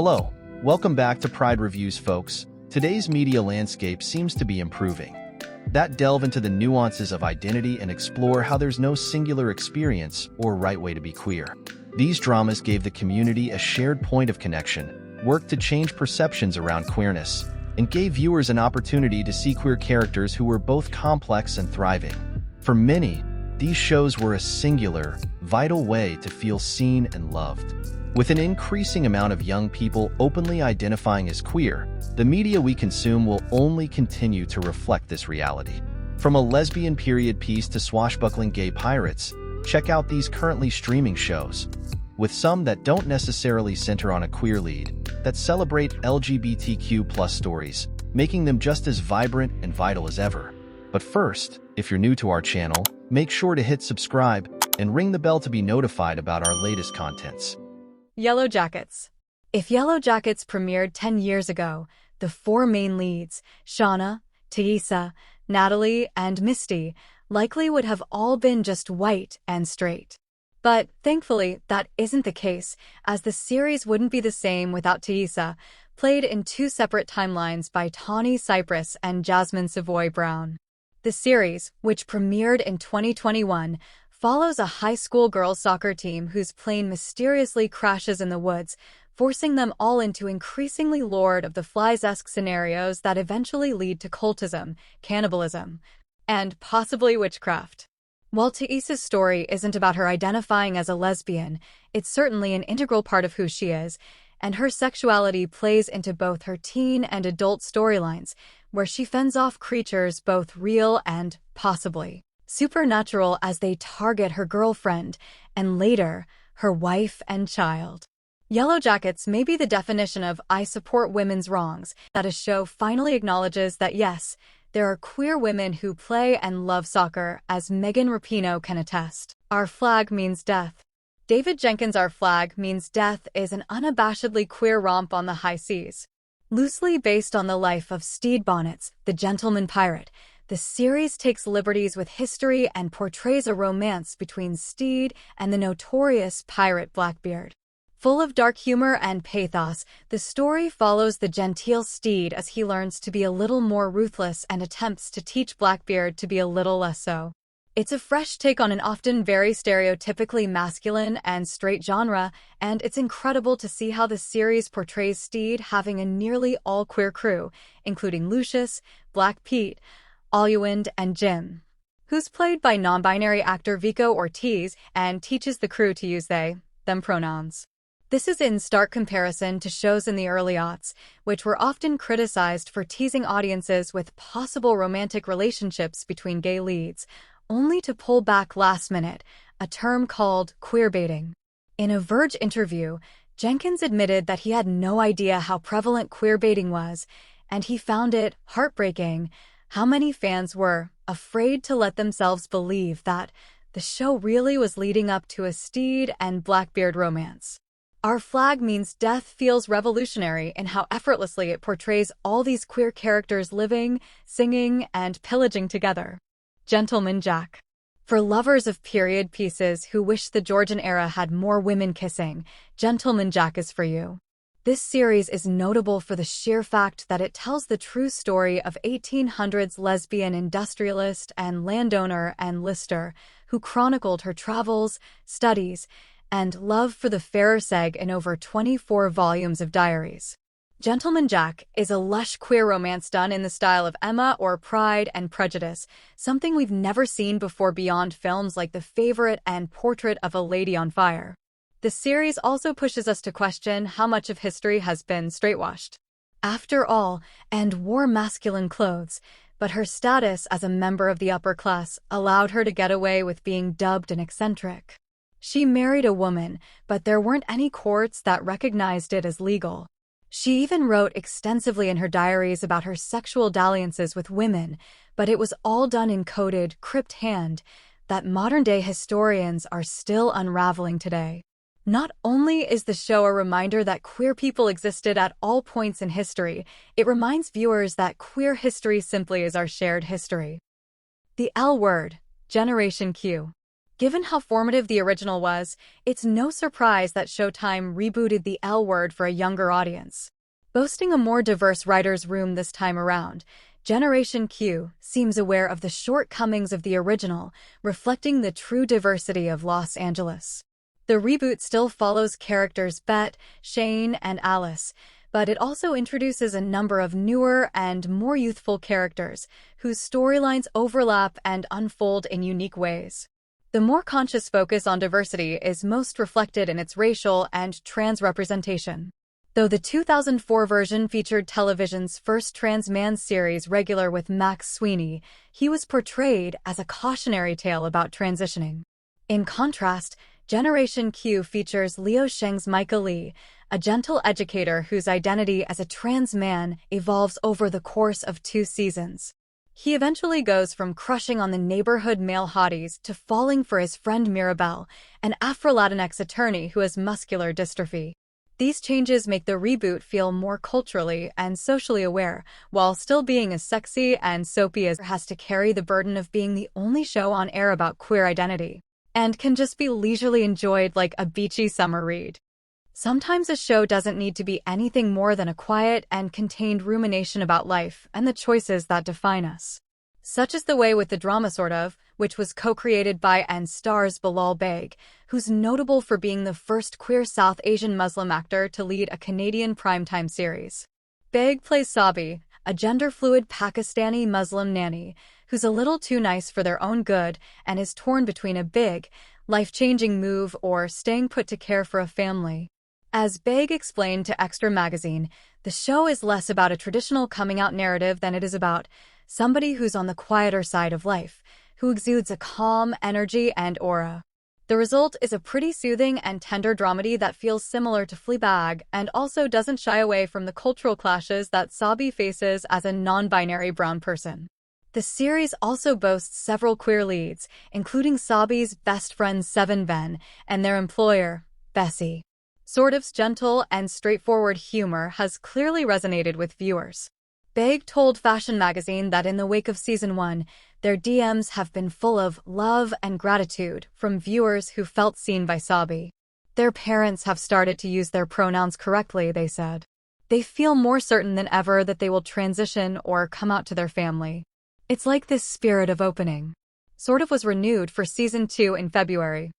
Hello, welcome back to Pride Reviews, folks. Today's media landscape seems to be improving. That delve into the nuances of identity and explore how there's no singular experience or right way to be queer. These dramas gave the community a shared point of connection, worked to change perceptions around queerness, and gave viewers an opportunity to see queer characters who were both complex and thriving. For many, these shows were a singular, vital way to feel seen and loved. With an increasing amount of young people openly identifying as queer, the media we consume will only continue to reflect this reality. From a lesbian period piece to swashbuckling gay pirates, check out these currently streaming shows, with some that don't necessarily center on a queer lead, that celebrate LGBTQ+ stories, making them just as vibrant and vital as ever. But first, if you're new to our channel, make sure to hit subscribe and ring the bell to be notified about our latest contents. Yellow Jackets. If Yellow Jackets premiered 10 years ago, the four main leads, Shauna, Taissa, Natalie, and Misty, likely would have all been just white and straight. But thankfully, that isn't the case, as the series wouldn't be the same without Taissa, played in two separate timelines by Tawny Cypress and Jasmine Savoy Brown. The series, which premiered in 2021, follows a high school girls' soccer team whose plane mysteriously crashes in the woods, forcing them all into increasingly Lord of the Flies-esque scenarios that eventually lead to cultism, cannibalism, and possibly witchcraft. While Taissa's story isn't about her identifying as a lesbian, it's certainly an integral part of who she is, and her sexuality plays into both her teen and adult storylines, where she fends off creatures both real and, possibly, supernatural as they target her girlfriend, and later, her wife and child. Yellow Jackets may be the definition of "I support women's wrongs," that a show finally acknowledges that yes, there are queer women who play and love soccer, as Megan Rapinoe can attest. Our Flag Means Death. David Jenkins' Our Flag Means Death is an unabashedly queer romp on the high seas. Loosely based on the life of Stede Bonnets, the gentleman pirate, the series takes liberties with history and portrays a romance between Stede and the notorious pirate Blackbeard. Full of dark humor and pathos, the story follows the genteel Stede as he learns to be a little more ruthless and attempts to teach Blackbeard to be a little less so. It's a fresh take on an often very stereotypically masculine and straight genre, and it's incredible to see how the series portrays Stede having a nearly all-queer crew, including Lucius, Black Pete, Oluwand, and Jim, who's played by non-binary actor Vico Ortiz and teaches the crew to use they, them pronouns. This is in stark comparison to shows in the early aughts, which were often criticized for teasing audiences with possible romantic relationships between gay leads, only to pull back last minute, a term called queerbaiting. In a Verge interview, Jenkins admitted that he had no idea how prevalent queerbaiting was, and he found it heartbreaking how many fans were afraid to let themselves believe that the show really was leading up to a Stede and Blackbeard romance. Our Flag Means Death feels revolutionary in how effortlessly it portrays all these queer characters living, singing, and pillaging together. Gentleman Jack. For lovers of period pieces who wish the Georgian era had more women kissing, Gentleman Jack is for you. This series is notable for the sheer fact that it tells the true story of 1800s lesbian industrialist and landowner Anne Lister, who chronicled her travels, studies, and love for the fairer sex in over 24 volumes of diaries. Gentleman Jack is a lush queer romance done in the style of Emma or Pride and Prejudice, something we've never seen before beyond films like The Favourite and Portrait of a Lady on Fire. The series also pushes us to question how much of history has been straightwashed. After all, and wore masculine clothes, but her status as a member of the upper class allowed her to get away with being dubbed an eccentric. She married a woman, but there weren't any courts that recognized it as legal. She even wrote extensively in her diaries about her sexual dalliances with women, but it was all done in coded, crypt hand that modern-day historians are still unraveling today. Not only is the show a reminder that queer people existed at all points in history, it reminds viewers that queer history simply is our shared history. The L Word, Generation Q. Given how formative the original was, it's no surprise that Showtime rebooted the L Word for a younger audience. Boasting a more diverse writer's room this time around, Generation Q seems aware of the shortcomings of the original, reflecting the true diversity of Los Angeles. The reboot still follows characters Bette, Shane, and Alice, but it also introduces a number of newer and more youthful characters whose storylines overlap and unfold in unique ways. The more conscious focus on diversity is most reflected in its racial and trans representation. Though the 2004 version featured television's first trans man series regular with Max Sweeney, he was portrayed as a cautionary tale about transitioning. In contrast, Generation Q features Leo Sheng's Micah Lee, a gentle educator whose identity as a trans man evolves over the course of 2 seasons. He eventually goes from crushing on the neighborhood male hotties to falling for his friend Mirabelle, an Afro-Latinx attorney who has muscular dystrophy. These changes make the reboot feel more culturally and socially aware, while still being as sexy and soapy as it has to carry the burden of being the only show on air about queer identity, and can just be leisurely enjoyed like a beachy summer read. Sometimes a show doesn't need to be anything more than a quiet and contained rumination about life and the choices that define us. Such is the way with the drama Sort Of, which was co-created by and stars Bilal Baig, who's notable for being the first queer South Asian Muslim actor to lead a Canadian primetime series. Baig plays Sabi, a gender-fluid Pakistani Muslim nanny who's a little too nice for their own good and is torn between a big, life-changing move or staying put to care for a family. As Baig explained to Extra Magazine, the show is less about a traditional coming-out narrative than it is about somebody who's on the quieter side of life, who exudes a calm energy and aura. The result is a pretty soothing and tender dramedy that feels similar to Fleabag and also doesn't shy away from the cultural clashes that Sabi faces as a non-binary brown person. The series also boasts several queer leads, including Sabi's best friend Seven Ben and their employer, Bessie. Sort Of's gentle and straightforward humor has clearly resonated with viewers. Baig told Fashion Magazine that in the wake of Season 1, their DMs have been full of love and gratitude from viewers who felt seen by Sabi. Their parents have started to use their pronouns correctly, they said. They feel more certain than ever that they will transition or come out to their family. It's like this spirit of opening. Sort Of was renewed for Season 2 in February.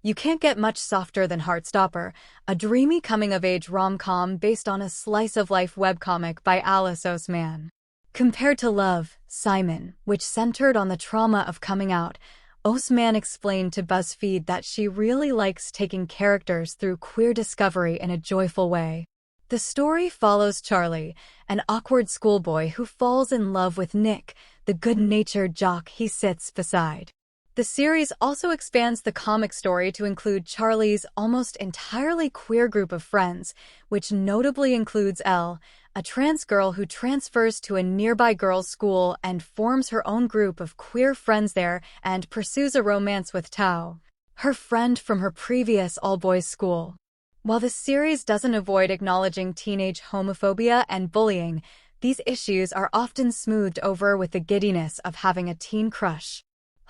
You can't get much softer than Heartstopper, a dreamy coming-of-age rom-com based on a slice-of-life webcomic by Alice Oseman. Compared to Love, Simon, which centered on the trauma of coming out, Oseman explained to BuzzFeed that she really likes taking characters through queer discovery in a joyful way. The story follows Charlie, an awkward schoolboy who falls in love with Nick, the good-natured jock he sits beside. The series also expands the comic story to include Charlie's almost entirely queer group of friends, which notably includes Elle, a trans girl who transfers to a nearby girls' school and forms her own group of queer friends there and pursues a romance with Tao, her friend from her previous all-boys school. While the series doesn't avoid acknowledging teenage homophobia and bullying, these issues are often smoothed over with the giddiness of having a teen crush.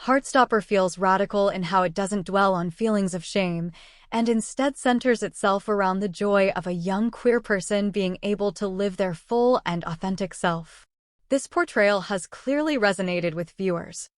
Heartstopper feels radical in how it doesn't dwell on feelings of shame, and instead centers itself around the joy of a young queer person being able to live their full and authentic self. This portrayal has clearly resonated with viewers.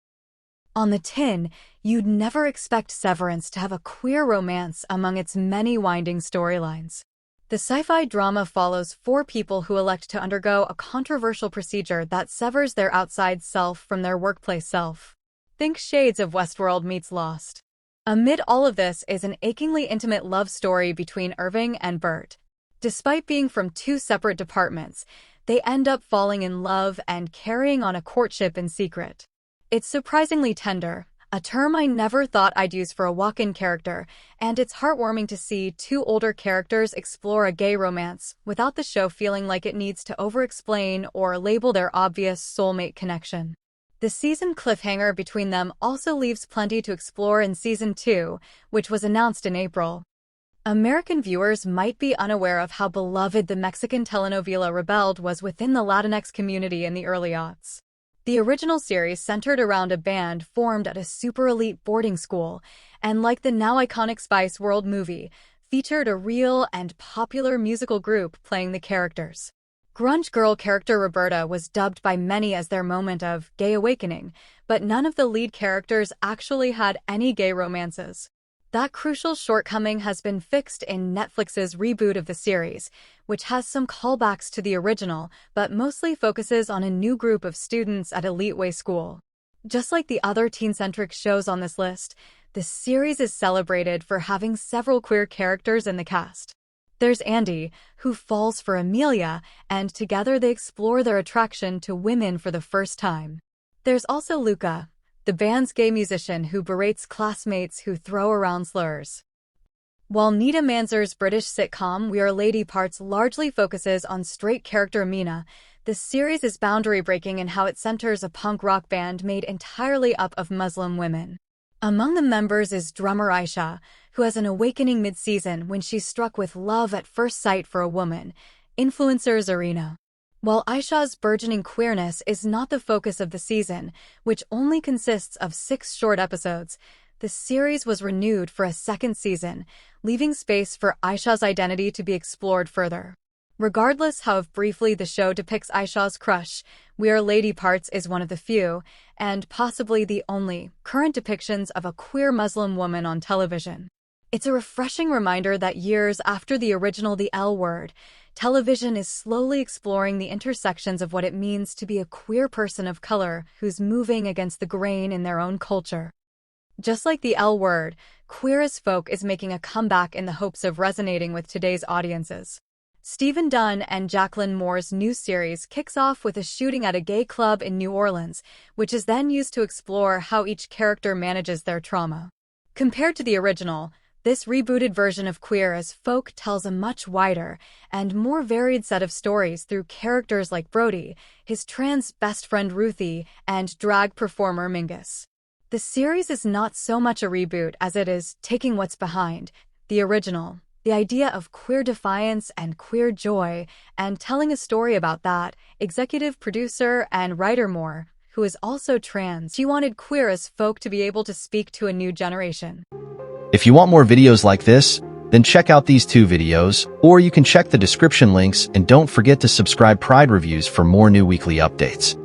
On the tin, you'd never expect Severance to have a queer romance among its many winding storylines. The sci-fi drama follows 4 people who elect to undergo a controversial procedure that severs their outside self from their workplace self. Think shades of Westworld meets Lost. Amid all of this is an achingly intimate love story between Irving and Bert. Despite being from 2 separate departments, they end up falling in love and carrying on a courtship in secret. It's surprisingly tender, a term I never thought I'd use for a walk-in character, and it's heartwarming to see 2 older characters explore a gay romance without the show feeling like it needs to over-explain or label their obvious soulmate connection. The season cliffhanger between them also leaves plenty to explore in Season 2, which was announced in April. American viewers might be unaware of how beloved the Mexican telenovela Rebelde was within the Latinx community in the early aughts. The original series centered around a band formed at a super elite boarding school, and like the now iconic Spice World movie, featured a real and popular musical group playing the characters. Grunge girl character Roberta was dubbed by many as their moment of gay awakening, but none of the lead characters actually had any gay romances. That crucial shortcoming has been fixed in Netflix's reboot of the series, which has some callbacks to the original, but mostly focuses on a new group of students at Elite Way School. Just like the other teen-centric shows on this list, the series is celebrated for having several queer characters in the cast. There's Andy, who falls for Amelia, and together they explore their attraction to women for the first time. There's also Luca, the band's gay musician who berates classmates who throw around slurs. While Nita Manzer's British sitcom We Are Lady Parts largely focuses on straight character Amina, the series is boundary-breaking in how it centers a punk rock band made entirely up of Muslim women. Among the members is drummer Aisha, who has an awakening mid-season when she's struck with love at first sight for a woman, influencer Zarina. While Aisha's burgeoning queerness is not the focus of the season, which only consists of 6 short episodes, the series was renewed for a second season, leaving space for Aisha's identity to be explored further. Regardless how briefly the show depicts Aisha's crush, We Are Lady Parts is one of the few, and possibly the only, current depictions of a queer Muslim woman on television. It's a refreshing reminder that years after the original The L Word, television is slowly exploring the intersections of what it means to be a queer person of color who's moving against the grain in their own culture. Just like The L Word, Queer as Folk is making a comeback in the hopes of resonating with today's audiences. Stephen Dunn and Jacqueline Moore's new series kicks off with a shooting at a gay club in New Orleans, which is then used to explore how each character manages their trauma. Compared to the original, this rebooted version of Queer as Folk tells a much wider and more varied set of stories through characters like Brody, his trans best friend Ruthie, and drag performer Mingus. The series is not so much a reboot as it is taking what's behind the original, the idea of queer defiance and queer joy, and telling a story about that. Executive producer and writer Moore, who is also trans, she wanted Queer as Folk to be able to speak to a new generation. If you want more videos like this, then check out these 2 videos, or you can check the description links and don't forget to subscribe Pride Reviews for more new weekly updates.